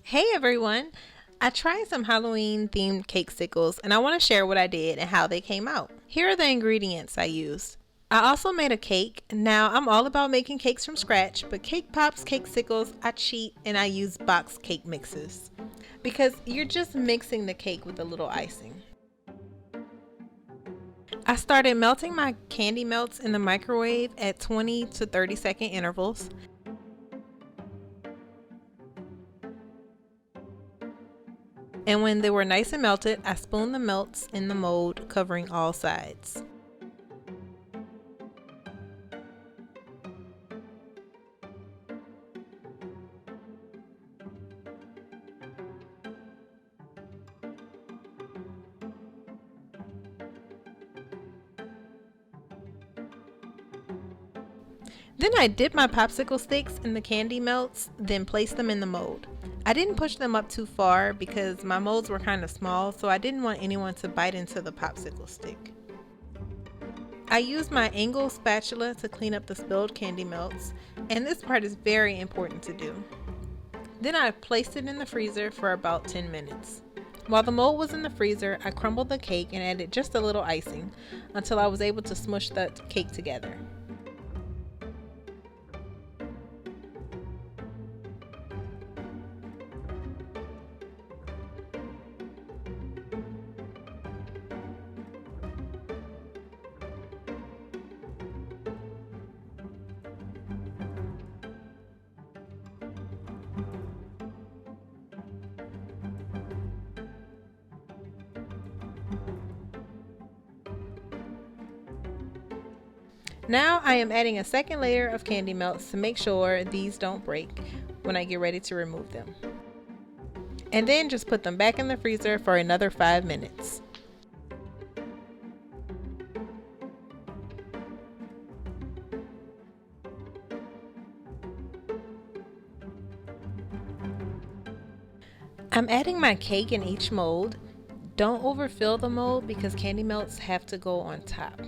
Hey everyone! I tried some Halloween themed cakesicles and I want to share what I did and how they came out. Here are the ingredients I used. I also made a cake. Now I'm all about making cakes from scratch, but cake pops, cakesicles, I cheat and I use box cake mixes because you're just mixing the cake with a little icing. I started melting my candy melts in the microwave at 20 to 30-second intervals. And when they were nice and melted, I spooned the melts in the mold, covering all sides. Then I dipped my popsicle sticks in the candy melts, then placed them in the mold. I didn't push them up too far because my molds were kind of small, so I didn't want anyone to bite into the popsicle stick. I used my angle spatula to clean up the spilled candy melts, and this part is very important to do. Then I placed it in the freezer for about 10 minutes. While the mold was in the freezer, I crumbled the cake and added just a little icing until I was able to smush the cake together. Now I am adding a second layer of candy melts to make sure these don't break when I get ready to remove them. And then just put them back in the freezer for another 5 minutes. I'm adding my cake in each mold. Don't overfill the mold because candy melts have to go on top.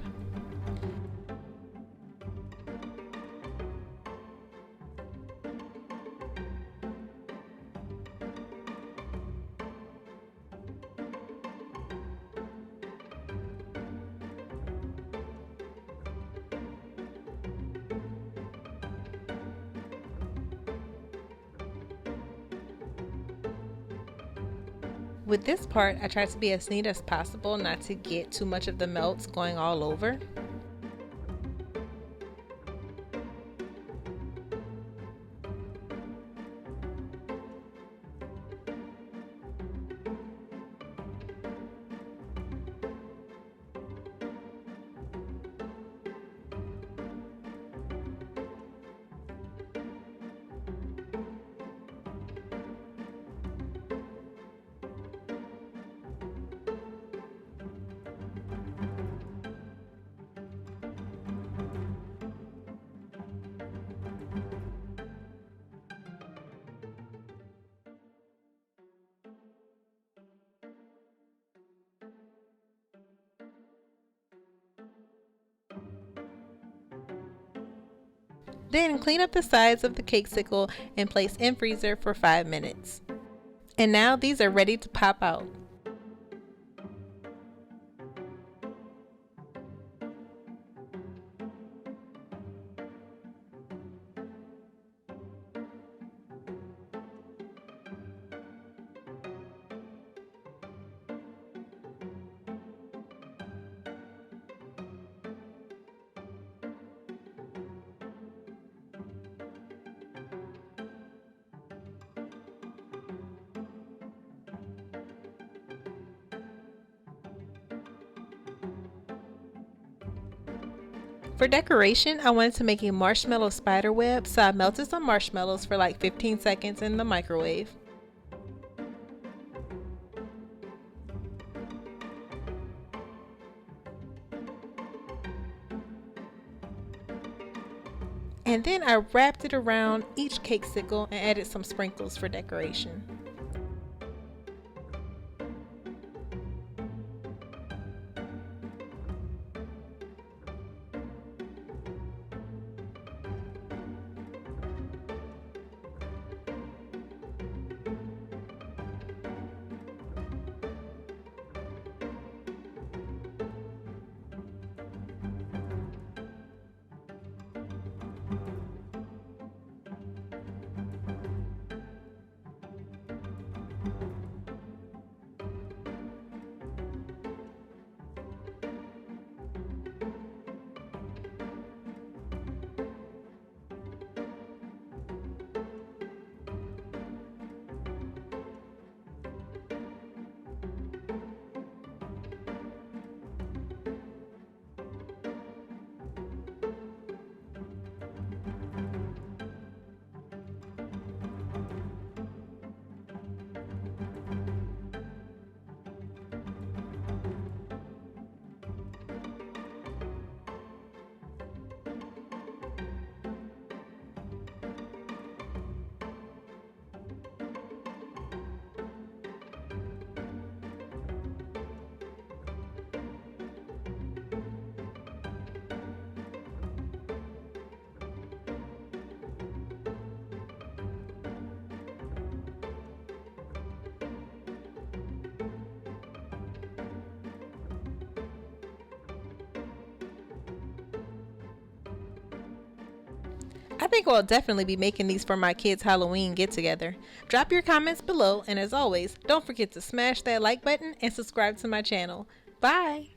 With this part, I tried to be as neat as possible not to get too much of the melts going all over. Then clean up the sides of the cakesicle and place in freezer for 5 minutes. And now these are ready to pop out. For decoration, I wanted to make a marshmallow spider web, so I melted some marshmallows for like 15 seconds in the microwave. And then I wrapped it around each cakesicle and added some sprinkles for decoration. I think I'll definitely be making these for my kids' Halloween get together. Drop your comments below, and as always, don't forget to smash that like button and subscribe to my channel. Bye!